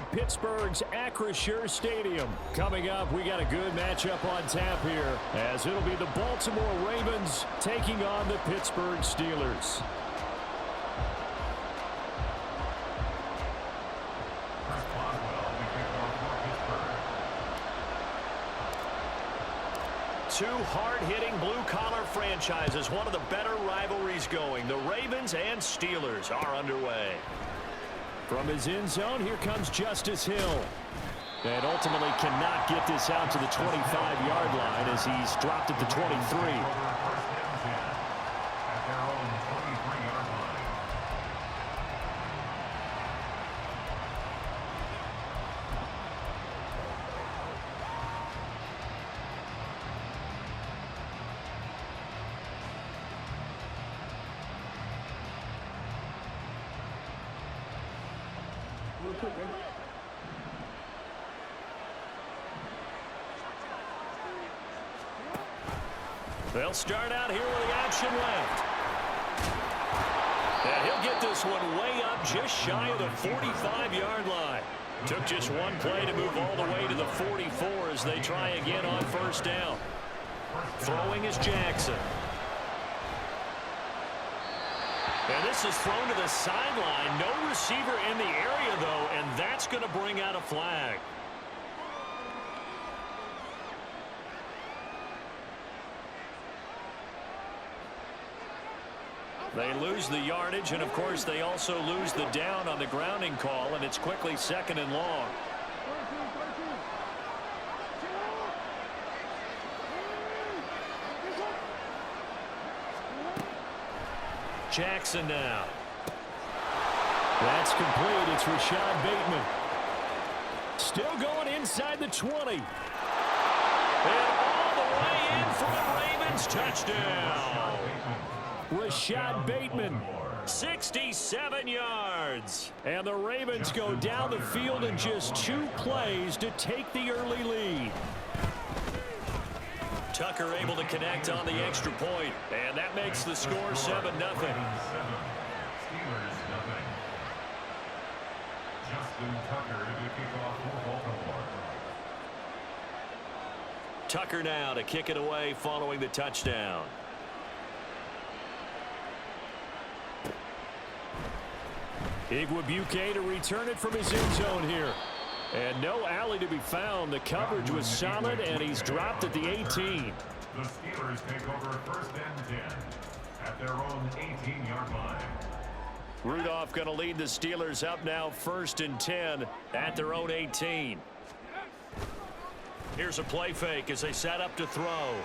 at Pittsburgh's Acrisure Stadium. Coming up, we got a good matchup on tap here, as it'll be the Baltimore Ravens taking on the Pittsburgh Steelers. Two hard-hitting blue-collar franchises, one of the better rivalries going. The Ravens and Steelers are underway. From his end zone, here comes Justice Hill. And ultimately cannot get this out to the 25-yard line as he's dropped at the 23. They'll start out here with the action left. And he'll get this one way up just shy of the 45-yard line. Took just one play to move all the way to the 44 as they try again on first down. Throwing is Jackson. And this is thrown to the sideline. No receiver in the area, though, and that's going to bring out a flag. They lose the yardage, and, of course, they also lose the down on the grounding call, and it's quickly 2nd and long. Jackson now. That's complete. It's Rashad Bateman. Still going inside the 20. And all the way in for the Ravens. Touchdown. Rashad Bateman. 67 yards. And the Ravens go down the field in just 2 plays to take the early lead. Tucker able to connect on the extra point, and that makes the score 7-0. Tucker now to kick it away following the touchdown. Igwebuike to return it from his end zone here. And no alley to be found. The coverage was solid, and he's dropped at the 18. The Steelers take over 1st and 10 at their own 18-yard line. Rudolph going to lead the Steelers up now 1st and 10 at their own 18. Here's a play fake as they set up to throw.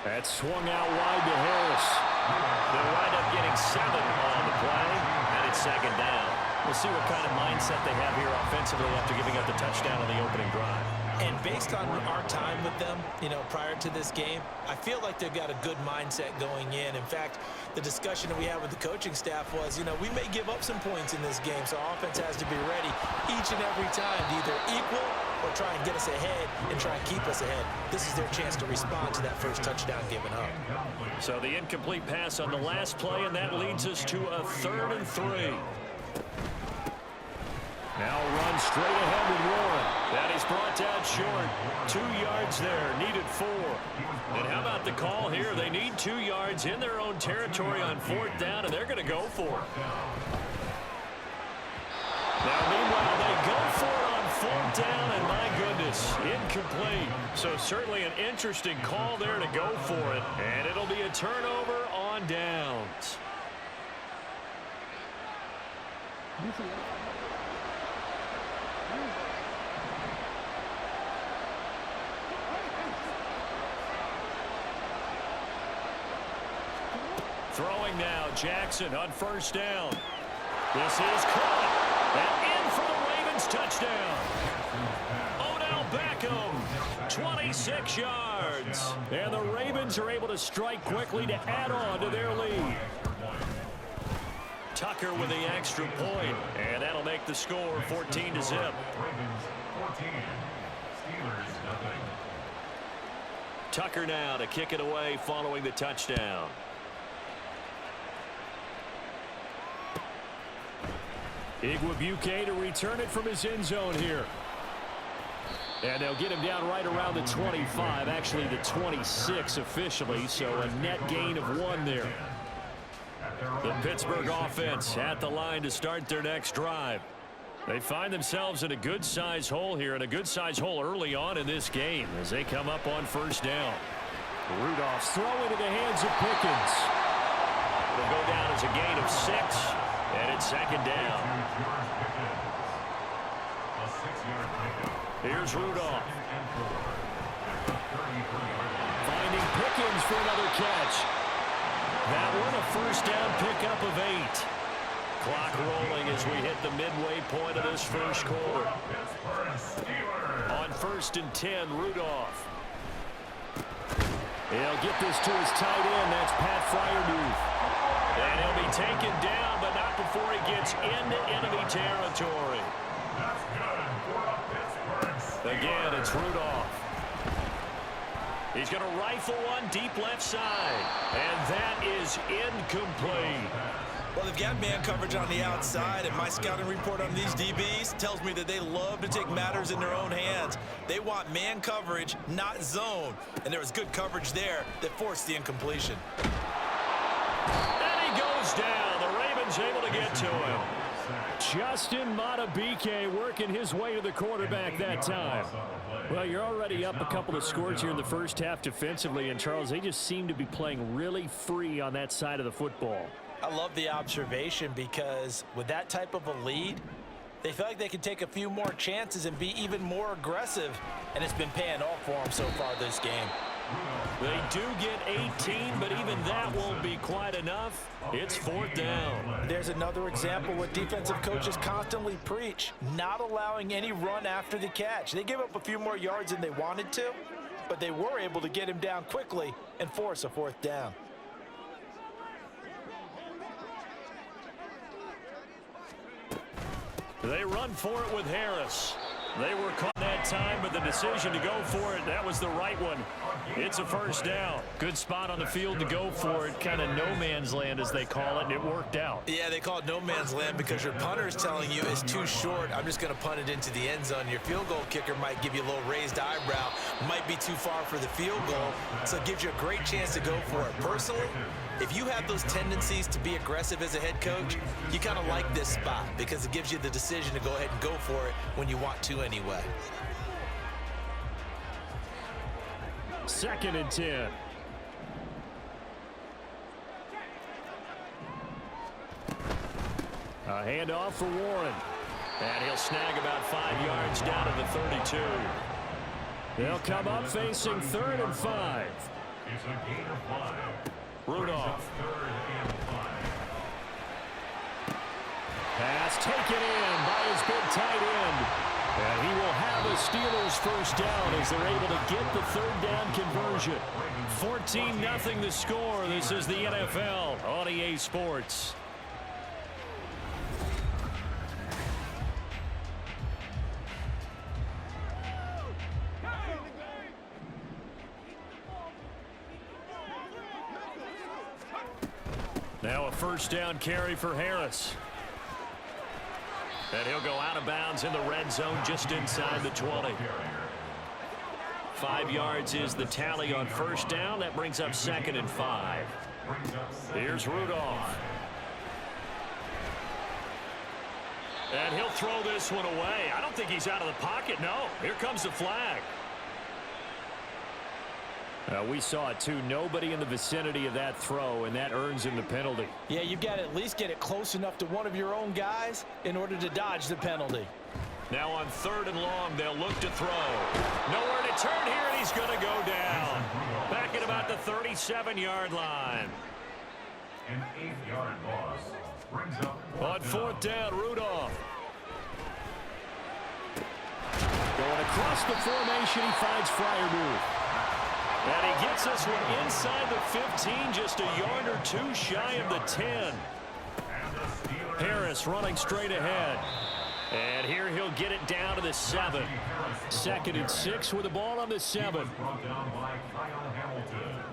That swung out wide to Harris. They'll wind up getting 7 on the play, and it's 2nd down. We'll see what kind of mindset they have here offensively after giving up the touchdown on the opening drive. And based on our time with them, prior to this game, I feel like they've got a good mindset going in. In fact, the discussion that we had with the coaching staff was, we may give up some points in this game, so offense has to be ready each and every time to either equal or try and get us ahead and try and keep us ahead. This is their chance to respond to that first touchdown given up. So the incomplete pass on the last play, and that leads us to a 3rd and 3. Now run straight ahead with Warren. That is brought down short. 2 yards there, needed 4. And how about the call here? They need 2 yards in their own territory on 4th down, and they're going to go for it. Now, meanwhile, they go for it on 4th down, and my goodness, incomplete. So certainly an interesting call there to go for it, and it'll be a turnover on downs. Throwing now, Jackson on 1st down. This is caught. And in for the Ravens touchdown. Odell Beckham, 26 yards. And the Ravens are able to strike quickly to add on to their lead. Tucker with the extra point, and that'll make the score 14-0. Ravens 14, Steelers nothing. Tucker now to kick it away following the touchdown. Igwebuike to return it from his end zone here. And they'll get him down right around the 25, actually the 26 officially, so a net gain of 1 there. The Pittsburgh offense at the line to start their next drive. They find themselves in a good-sized hole here, and a good-sized hole early on in this game as they come up on first down. Rudolph's throw into the hands of Pickens. It'll go down as a gain of 6, and it's second down. Here's Rudolph. Finding Pickens for another catch. That one a first down pickup of 8. Clock rolling as we hit the midway point of this first quarter. On 1st and 10, Rudolph. He'll get this to his tight end. That's Pat Fryermuth. And he'll be taken down, but not before he gets into enemy territory. Again, it's Rudolph. He's going to rifle one deep left side. And that is incomplete. Well, they've got man coverage on the outside, and my scouting report on these DBs tells me that they love to take matters in their own hands. They want man coverage, not zone. And there was good coverage there that forced the incompletion. And he goes down. The Ravens able to get to him. Justin Madubuike working his way to the quarterback that time. Well, you're already up a couple of scores here in the first half defensively, and Charles, they just seem to be playing really free on that side of the football. I love the observation because with that type of a lead, they feel like they can take a few more chances and be even more aggressive, and it's been paying off for them so far this game. They do get 18, but even that won't be quite enough. It's 4th down. There's another example what defensive coaches constantly preach, not allowing any run after the catch. They gave up a few more yards than they wanted to, but they were able to get him down quickly and force a 4th down. They run for it with Harris. They were caught that time, but the decision to go for it, that was the right one. It's a first down. Good spot on the field to go for it. Kind of no man's land, as they call it, and it worked out. Yeah, they call it no man's land because your punter is telling you it's too short. I'm just going to punt it into the end zone. Your field goal kicker might give you a little raised eyebrow. Might be too far for the field goal, so it gives you a great chance to go for it. Personally, if you have those tendencies to be aggressive as a head coach, you kind of like this spot because it gives you the decision to go ahead and go for it when you want to anyway. 2nd and 10. A handoff for Warren. And he'll snag about 5 yards down to the 32. They'll come up facing 3rd and 5. It's a gain of 5. Rudolph. Pass taken in by his big tight end. And he will have the Steelers first down as they're able to get the 3rd down conversion. 14-0 the score. This is the NFL on EA Sports. Now a first down carry for Harris. And he'll go out of bounds in the red zone just inside the 20. 5 yards is the tally on first down. That brings up 2nd and 5. Here's Rudolph. And he'll throw this one away. I don't think he's out of the pocket. No, here comes the flag. We saw it too. Nobody in the vicinity of that throw, and that earns him the penalty. Yeah, you've got to at least get it close enough to one of your own guys in order to dodge the penalty. Now on 3rd and long, they'll look to throw. Nowhere to turn here, and he's going to go down. Back at about the 37-yard line. An 8-yard loss brings up On 4th down, Rudolph. Going across the formation, he finds Fryermuth. And he gets this one inside the 15, just a yard or two shy of the 10. Harris running straight ahead. And here he'll get it down to the 7. 2nd and 6 with the ball on the 7. brought down by Kyle Hamilton.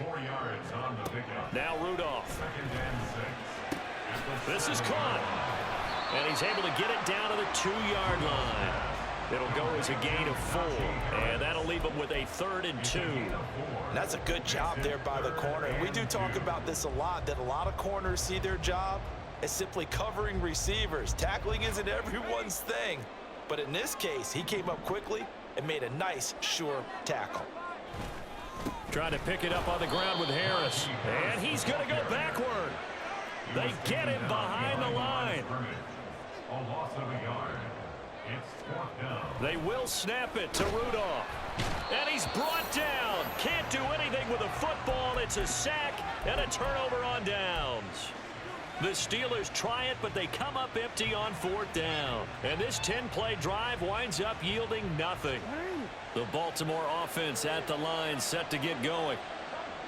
4 yards on the pickup. Now Rudolph. 2nd and 6. This is caught. And he's able to get it down to the 2-yard line. It'll go as a gain of 4, and that'll leave him with a 3rd and 2. That's a good job there by the corner. And we do talk about this a lot, that a lot of corners see their job as simply covering receivers. Tackling isn't everyone's thing. But in this case, he came up quickly and made a nice, sure tackle. Trying to pick it up on the ground with Harris. And he's going to go backward. They get him behind the line. A loss of a yard. It's 4th down. They will snap it to Rudolph. And he's brought down. Can't do anything with a football. It's a sack and a turnover on downs. The Steelers try it, but they come up empty on 4th down. And this 10-play drive winds up yielding nothing. The Baltimore offense at the line, set to get going.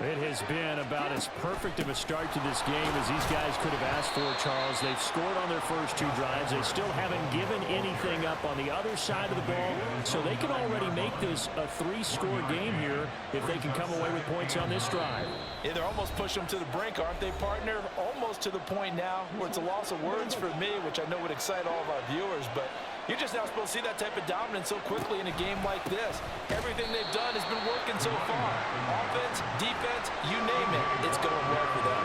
It has been about as perfect of a start to this game as these guys could have asked for, Charles. They've scored on their first 2 drives. They still haven't given anything up on the other side of the ball, so they can already make this a 3-score game here if they can come away with points on this drive. Yeah, they're almost pushing them to the brink, aren't they, partner? Almost to the point now where it's a loss of words for me, which I know would excite all of our viewers, but you're just now supposed to see that type of dominance so quickly in a game like this. Everything they've done has been working so far. Offense, defense, you name it, it's going well for them.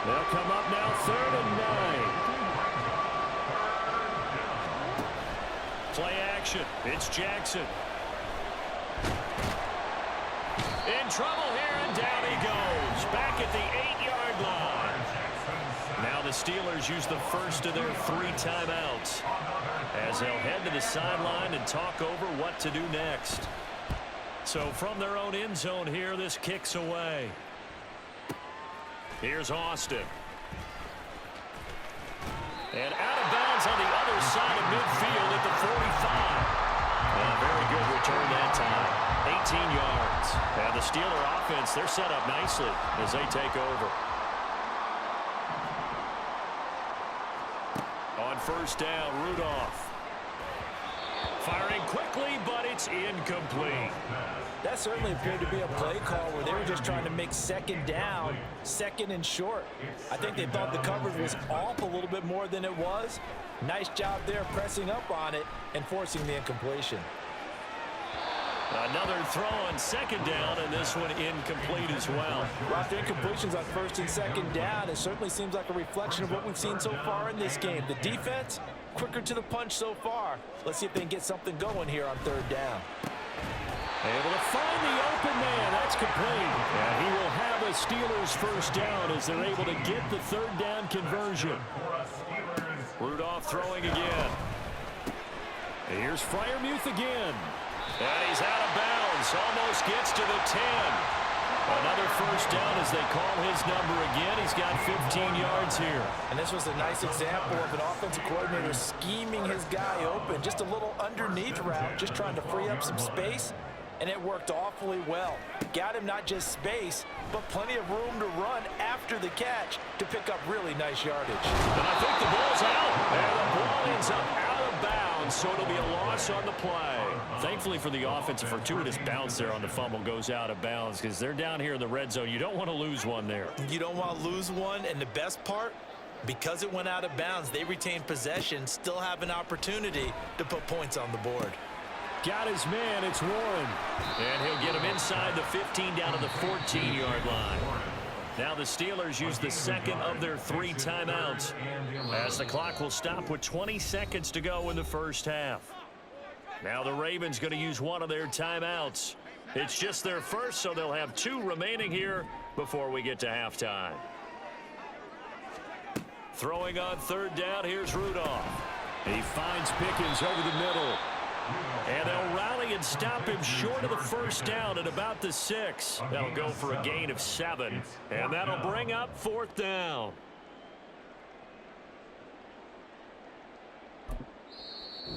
They'll come up now 3rd and 9. Play action. It's Jackson. In trouble here, and down he goes. Back at the 8-yard line. Now the Steelers use the first of their 3 timeouts as they'll head to the sideline and talk over what to do next. So from their own end zone here, this kicks away. Here's Austin. And out of bounds on the other side of midfield at the 45. A very good return that time. 18 yards. And the Steeler offense, they're set up nicely as they take over. On 1st down, Rudolph. Firing quickly, but it's incomplete. That certainly appeared to be a play call where they were just trying to make 2nd down, 2nd and short. I think they thought the coverage was off a little bit more than it was. Nice job there pressing up on it and forcing the incompletion. Another throw on 2nd down, and this one incomplete as well. Well, after incompletions on 1st and 2nd down, it certainly seems like a reflection of what we've seen so far in this game. The defense, quicker to the punch so far. Let's see if they can get something going here on 3rd down. Able to find the open man. That's complete. And he will have a Steelers 1st down as they're able to get the 3rd down conversion. Rudolph throwing again. Here's Freiermuth again. And he's out of bounds. Almost gets to the 10. Another 1st down as they call his number again. He's got 15 yards here. And this was a nice example of an offensive coordinator scheming his guy open. Just a little underneath route, just trying to free up some space. And it worked awfully well. Got him not just space, but plenty of room to run after the catch to pick up really nice yardage. And I think the ball's out. And the ball ends up out of bounds, so it'll be a loss on the play. Thankfully for the offense, a fortuitous bounce there on the fumble goes out of bounds because they're down here in the red zone. You don't want to lose one there. You don't want to lose one, and the best part, because it went out of bounds, they retained possession, still have an opportunity to put points on the board. Got his man, it's Warren. And he'll get him inside the 15 down to the 14-yard line. Now the Steelers use the 2nd of their 3 timeouts as the clock will stop with 20 seconds to go in the 1st half. Now the Ravens going to use one of their timeouts. It's just their first, so they'll have 2 remaining here before we get to halftime. Throwing on 3rd down, here's Rudolph. He finds Pickens over the middle. And they'll rally and stop him short of the 1st down at about the 6. They'll go for a gain of 7. And that'll bring up 4th down.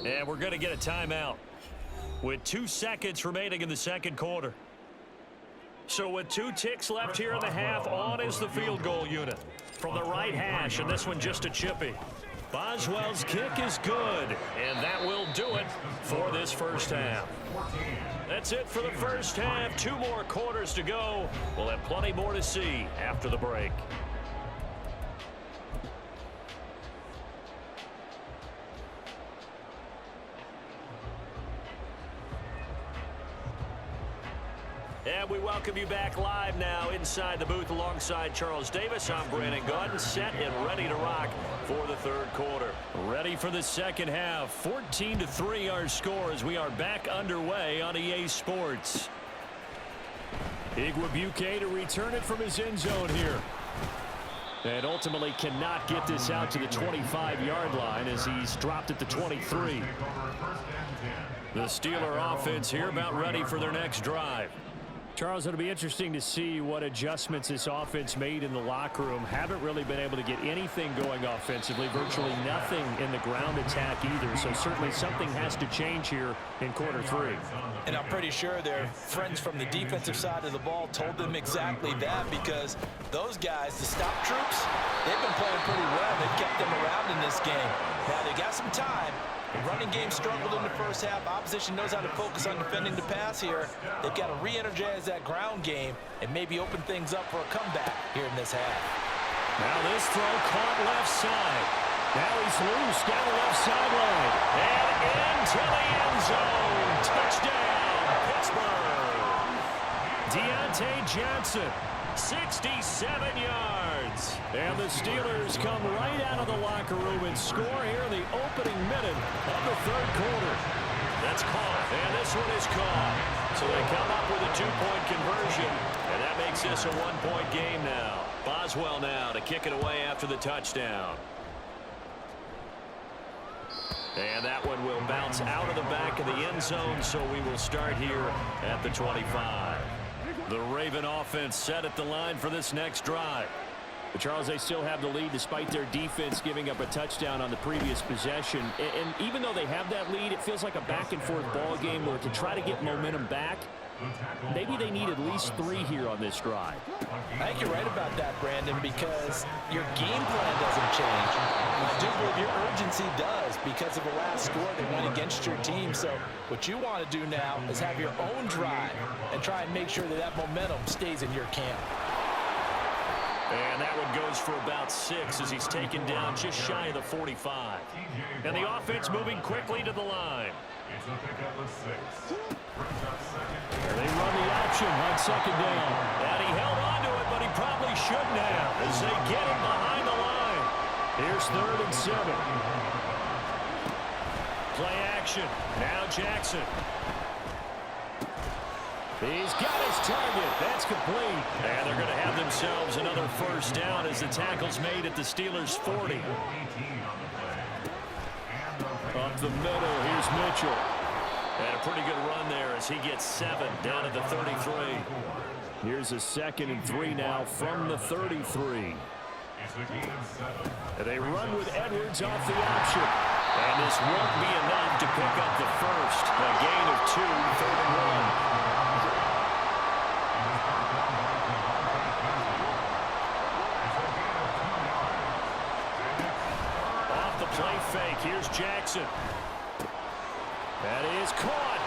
And we're going to get a timeout with 2 seconds remaining in the 2nd quarter. So with 2 ticks left here in the half, on is the field goal unit from the right hash, and this one just a chippy. Boswell's kick is good, and that will do it for this 1st half. That's it for the 1st half. 2 more quarters to go. We'll have plenty more to see after the break. And we welcome you back live now inside the booth alongside Charles Davis. I'm Brandon Gaudin, set and ready to rock for the third quarter. Ready for the second half. 14-3 our score as we are back underway on EA Sports. Igwebuike to return it from his end zone here. And ultimately cannot get this out to the 25-yard line as he's dropped at the 23. The Steeler offense here about ready for their next drive. Charles, it'll be interesting to see what adjustments this offense made in the locker room. Haven't really been able to get anything going offensively, virtually nothing in the ground attack either. So certainly something has to change here in quarter three. And I'm pretty sure their friends from the defensive side of the ball told them exactly that, because those guys, the stop troops, they've been playing pretty well. They've kept them around in this game. Now they got some time. The running game struggled in the first half. Opposition knows how to focus on defending the pass here. They've got to re-energize that ground game and maybe open things up for a comeback here in this half. Now this throw caught left side. Now he's loose down the left sideline. And into the end zone. Touchdown, Pittsburgh. Deontay Johnson, 67 yards. And the Steelers come right out of the locker room and score here in the opening minute of the third quarter. That's caught, and this one is caught. So they come up with a two-point conversion, and that makes this a one-point game now. Boswell now to kick it away after the touchdown. And that one will bounce out of the back of the end zone, so we will start here at the 25. The Raven offense set at the line for this next drive. But Charles, they still have the lead despite their defense giving up a touchdown on the previous possession. And even though they have that lead, it feels like a back-and-forth ball game where to try to get momentum back, maybe they need at least 3 here on this drive. I think you're right about that, Brandon, because your game plan doesn't change. I do believe your urgency does because of the last score that went against your team. So what you want to do now is have your own drive and try and make sure that that momentum stays in your camp. And that one goes for about 6 as he's taken down just shy of the 45. And the offense moving quickly to the line. They run the option on second down. And he held on to it, but he probably shouldn't have as they get him behind the line. Here's 3rd and 7. Play action. Now Jackson. He's got his target. That's complete. And they're going to have themselves another first down as the tackle's made at the Steelers' 40. Up the middle, here's Mitchell. And a pretty good run there as he gets 7 down at the 33. Here's a 2nd and 3 now from the 33. And they run with Edwards off the option. And this won't be enough to pick up the first. A gain of 2, 3rd and 1. Play fake. Here's Jackson. That is caught.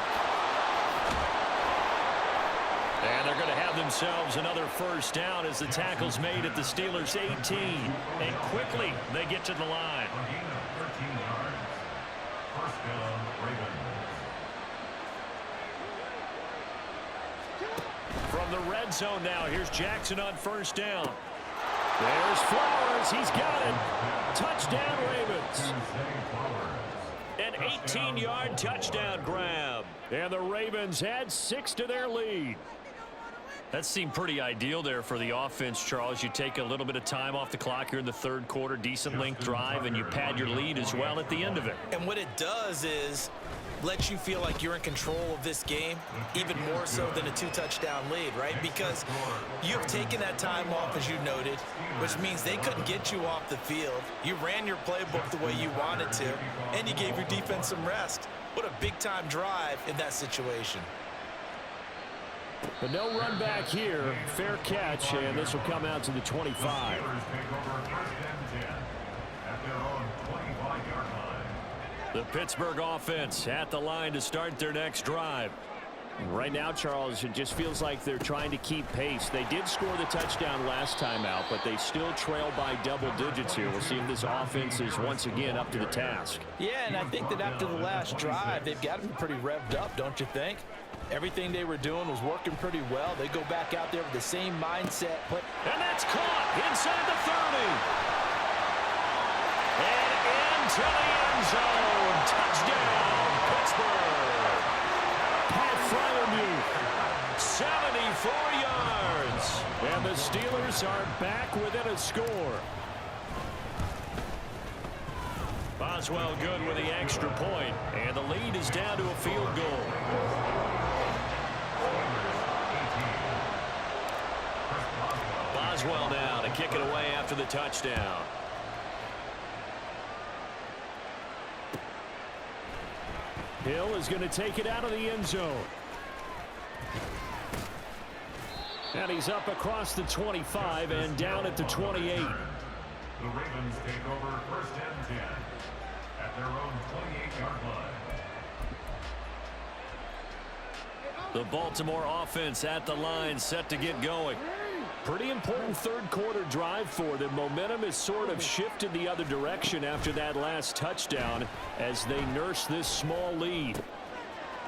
And they're going to have themselves another first down as the tackle's made at the Steelers' 18. And quickly they get to the line. From the red zone now, here's Jackson on first down. There's Flowers. He's got it. Touchdown, Ravens. An 18-yard touchdown grab. And the Ravens add 6 to their lead. That seemed pretty ideal there for the offense, Charles. You take a little bit of time off the clock here in the third quarter, decent length drive, and you pad your lead as well at the end of it. And what it does is lets you feel like you're in control of this game, even more so than a 2-touchdown lead, right? Because you've taken that time off, as you noted, which means they couldn't get you off the field. You ran your playbook the way you wanted to, and you gave your defense some rest. What a big-time drive in that situation. But no run back here. Fair catch, and this will come out to the 25. The Pittsburgh offense at the line to start their next drive. Right now, Charles, it just feels like they're trying to keep pace. They did score the touchdown last time out, but they still trail by double digits here. We'll see if this offense is once again up to the task. Yeah, and I think that after the last drive, they've got to be pretty revved up, don't you think? Everything they were doing was working pretty well. They go back out there with the same mindset. And that's caught inside the 30. And into the end zone. Touchdown, Pittsburgh. Pat Fryermuth, 74 yards. and the Steelers are back within a score. Boswell good with the extra point, and the lead is down to a field goal. Boswell now to kick it away after the touchdown. Hill is going to take it out of the end zone. And he's up across the 25 and down at the 28. The Ravens take over first and 10 at their own 28-yard line. The Baltimore offense at the line, set to get going. Pretty important third quarter drive for them. Momentum has sort of shifted the other direction after that last touchdown as they nurse this small lead.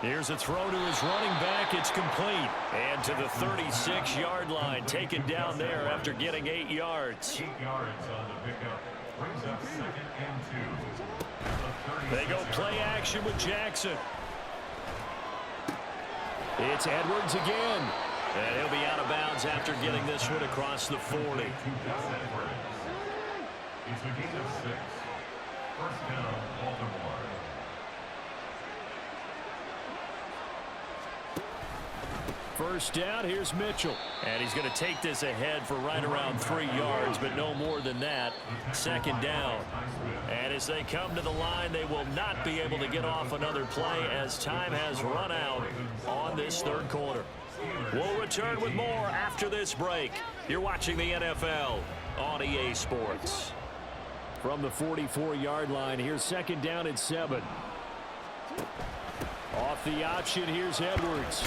Here's a throw to his running back. It's complete. And to the 36-yard line, taken down there after getting 8 yards. 8 yards on the pickup. Brings up second and 2. They go play action with Jackson. It's Edwards again. And he'll be out of bounds after getting this one across the 40. It's a gain of 6. First down, Baltimore. First down, here's Mitchell. And he's going to take this ahead for right around 3 yards, but no more than that. Second down. And as they come to the line, they will not be able to get off another play as time has run out on this third quarter. We'll return with more after this break. You're watching the NFL on EA Sports. From the 44-yard line, here's second down and 7. Off the option, here's Edwards.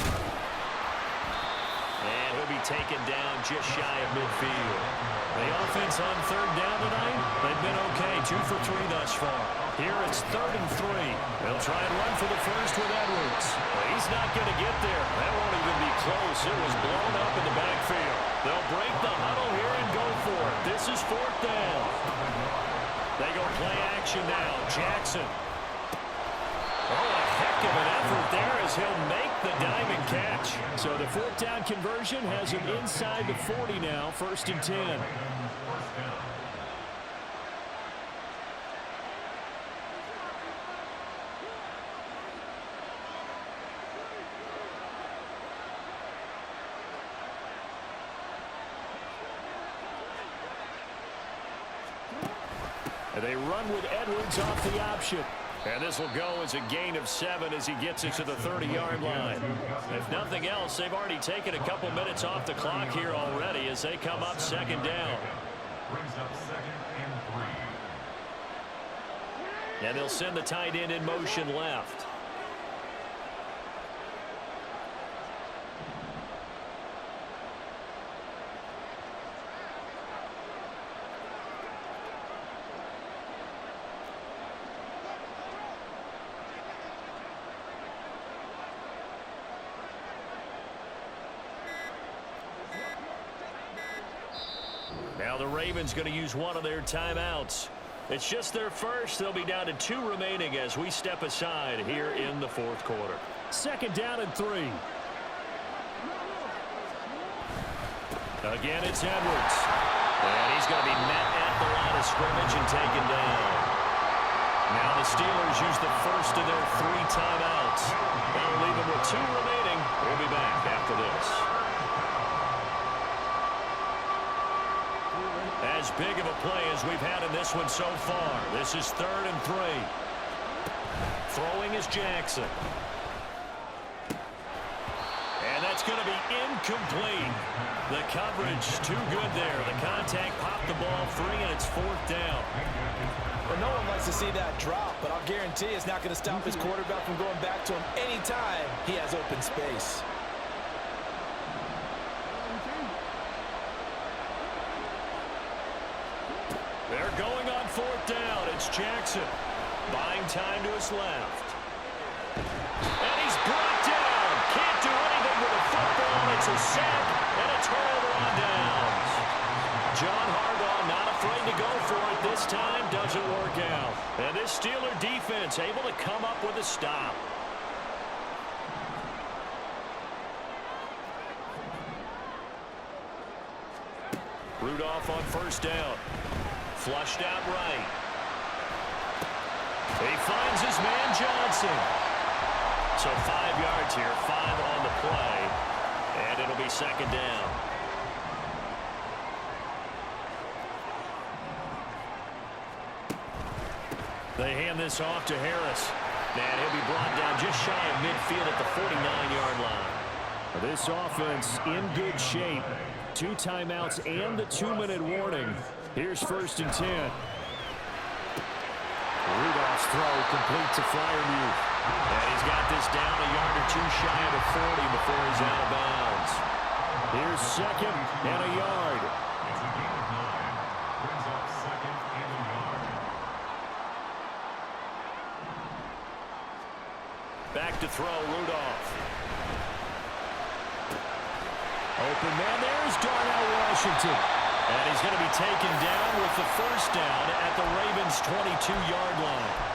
And he'll be taken down just shy of midfield. The offense on third down tonight, they've been okay, 2 for 3 thus far. Here it's 3rd and 3. They'll try and run for the first with Edwards. He's not going to get there. That won't even be close. It was blown up in the backfield. They'll break the huddle here and go for it. This is 4th down. They go play action now. Jackson. Oh, a heck of an effort there as he'll make the diamond catch. So the 4th down conversion has him inside the 40 now, 1st and 10. They run with Edwards off the option. And this will go as a gain of 7 as he gets it to the 30-yard line. If nothing else, they've already taken a couple minutes off the clock here already as they come up second down. Brings up second and 3. And they'll send the tight end in motion left. Now the Ravens going to use one of their timeouts. It's just their first. They'll be down to 2 remaining as we step aside here in the 4th quarter. Second down and 3. Again, it's Edwards. And he's going to be met at the line of scrimmage and taken down. Now the Steelers use the first of their 3 timeouts. That'll leave them with 2 remaining. We'll be back after this. As big of a play as we've had in this one so far. This is 3rd and 3. Throwing is Jackson. And that's going to be incomplete. The coverage too good there. The contact popped the ball free, and it's 4th down. Well, no one likes to see that drop, but I'll guarantee it's not going to stop his quarterback from going back to him anytime he has open space. They're going on 4th down. It's Jackson. Buying time to his left. And he's brought down. Can't do anything with a football. It's a sack and a turnover on downs. John Harbaugh not afraid to go for it this time. Doesn't work out. And this Steeler defense able to come up with a stop. Rudolph on 1st down. Flushed out right. He finds his man Johnson. So 5 yards here, 5 on the play. And it'll be 2nd down. They hand this off to Harris. And he'll be brought down just shy of midfield at the 49-yard line. This offense in good shape. 2 timeouts and the 2-minute warning. Here's 1st and 10. Rudolph's throw complete to Freiermuth. And he's got this down a yard or 2 shy of the 40 before he's out of bounds. Here's 2nd and a yard. It's a gain of 9. Brings up 2nd and a yard. Back to throw, Rudolph. Open man, there's Darnell Washington. And he's going to be taken down with the 1st down at the Ravens' 22-yard line.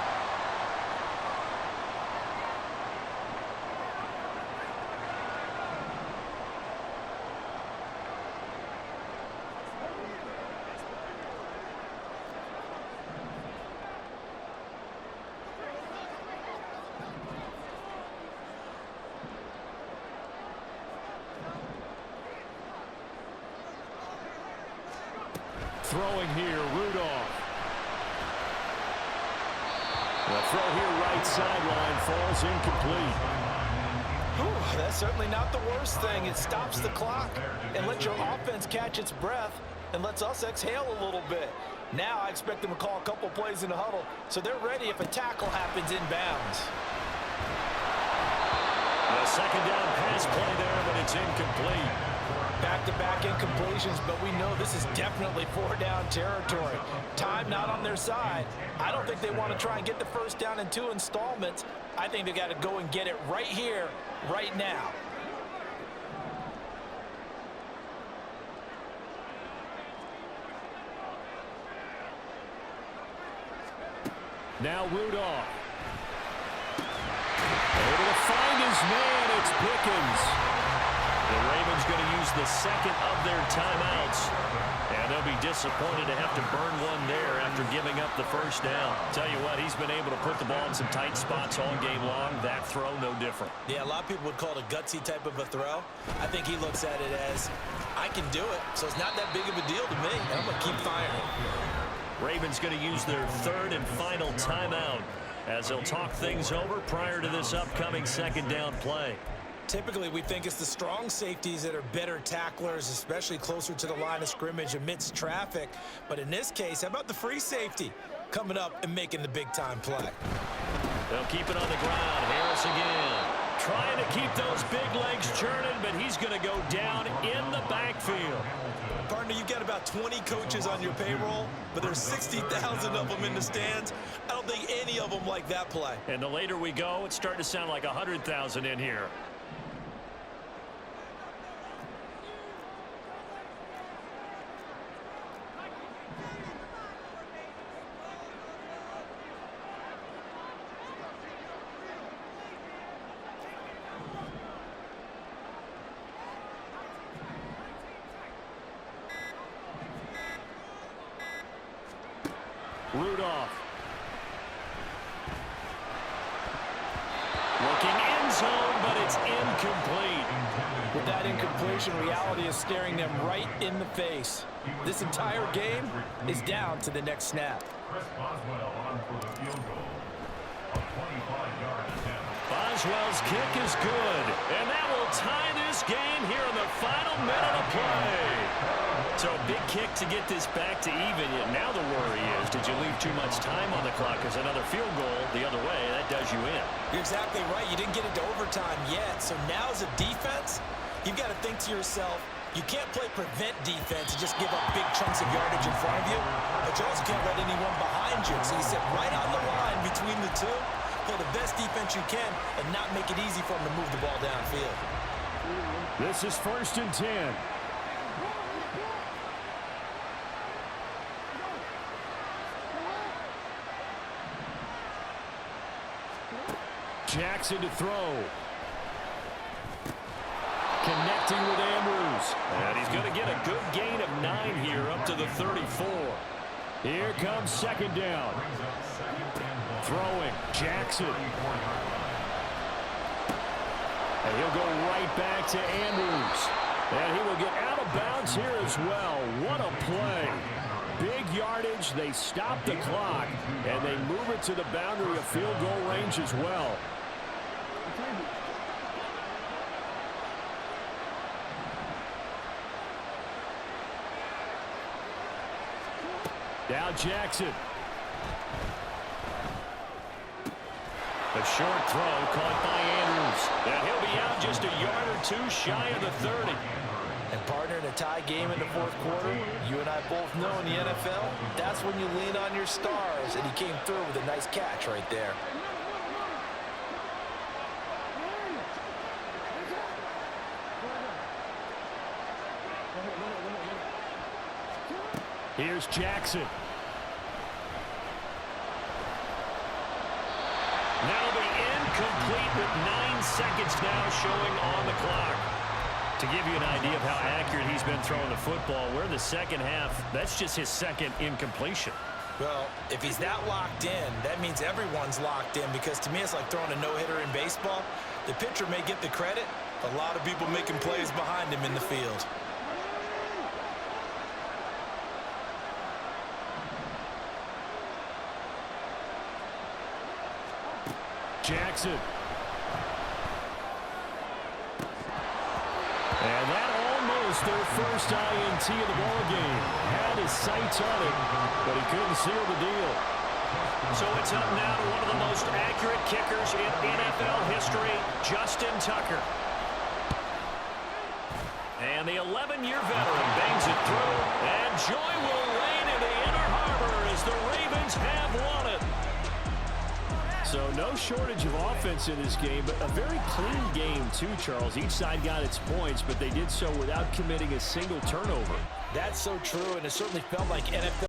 Throwing here, Rudolph. The throw here right sideline falls incomplete. Whew, that's certainly not the worst thing. It stops the clock and lets your offense catch its breath and lets us exhale a little bit. Now I expect them to call a couple plays in the huddle so they're ready if a tackle happens inbounds. The 2nd down pass play there, but it's incomplete. Back-to-back incompletions, but we know this is definitely 4-down territory. Time not on their side. I don't think they want to try and get the 1st down in 2 installments. I think they got to go and get it right here, right now. Now Rudolph. Able to find his man. It's Pickens. The Ravens going to use the 2nd of their timeouts. And they'll be disappointed to have to burn one there after giving up the 1st down. Tell you what, he's been able to put the ball in some tight spots all game long. That throw, no different. Yeah, a lot of people would call it a gutsy type of a throw. I think he looks at it as, I can do it, so it's not that big of a deal to me. I'm going to keep firing. Ravens going to use their 3rd and final timeout as they'll talk things over prior to this upcoming 2nd down play. Typically, we think it's the strong safeties that are better tacklers, especially closer to the line of scrimmage amidst traffic. But in this case, how about the free safety coming up and making the big-time play? They'll keep it on the ground. Harris again. Trying to keep those big legs churning, but he's going to go down in the backfield. Partner, you've got about 20 coaches on your payroll, but there's 60,000 of them in the stands. I don't think any of them like that play. And the later we go, it's starting to sound like 100,000 in here. Rudolph. Looking end zone, but it's incomplete. With that incompletion, reality is staring them right in the face. This entire game is down to the next snap. Chris Boswell on for the field goal. A 25-yard attempt. Boswell's kick is good. And that will tie this game here in the final minute of play. So a big kick to get this back to even. Now the worry is, did you leave too much time on the clock? Because another field goal the other way, that does you in. You're exactly right. You didn't get into overtime yet. So now as a defense, you've got to think to yourself, you can't play prevent defense and just give up big chunks of yardage in front of you, but you also can't let anyone behind you. So you sit right on the line between the two, play the best defense you can, and not make it easy for them to move the ball downfield. This is 1st and 10. Jackson to throw. Connecting with Andrews. And he's going to get a good gain of 9 here up to the 34. Here comes 2nd down. Throwing. Jackson. And he'll go right back to Andrews. And he will get out of bounds here as well. What a play. Big yardage. They stop the clock. And they move it to the boundary of field goal range as well. Now Jackson. A short throw caught by Andrews. And he'll be out just a yard or two shy of the 30. And partner, in a tie game in the 4th quarter, you and I both know in the NFL, that's when you lean on your stars. And he came through with a nice catch right there. Here's Jackson. That'll be incomplete with 9 seconds now showing on the clock. To give you an idea of how accurate he's been throwing the football, we're in the second half. That's just his second incompletion. Well, if he's that locked in, that means everyone's locked in, because to me it's like throwing a no-hitter in baseball. The pitcher may get the credit, a lot of people making plays behind him in the field. Jackson. And that almost their first INT of the ball game. Had his sights on it, but he couldn't seal the deal. So it's up now to one of the most accurate kickers in NFL history, Justin Tucker. And the 11-year veteran bangs it through, and joy will reign in the Inner Harbor as the Ravens have won it. So no shortage of offense in this game, but a very clean game too, Charles. Each side got its points, but they did so without committing a single turnover. That's so true, and it certainly felt like NFL.